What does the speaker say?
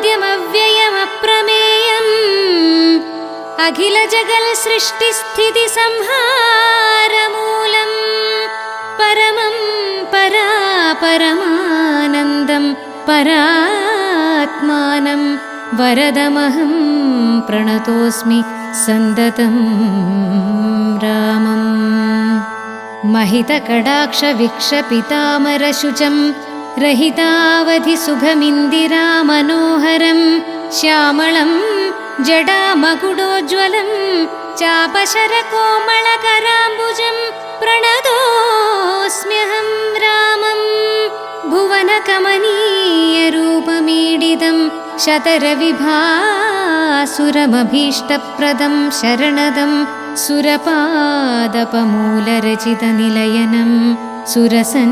अचिन्त्यमव्ययमप्रमेयम् अखिलजगत्सृष्टिस्थितिसंहारमूलम् परमं परापरमानन्दं परात्मानं वरदमहं प्रणतोऽस्मि सन्दतं रामम्। महितकटाक्षवीक्षपितामरशुचं रहितावधिसुखमिन्दिरामनोहरं श्यामलं जडामकुडोज्ज्वलं चापशरकोमलकराम्बुजं प्रणतोऽस्म्यहं रामम्। भुवनकमनीयरूपमीडितं शतरविभासुरमभीष्टप्रदं शरणदं सुरपादपमूलरचितनिलयनं सुरसञ्चयसे।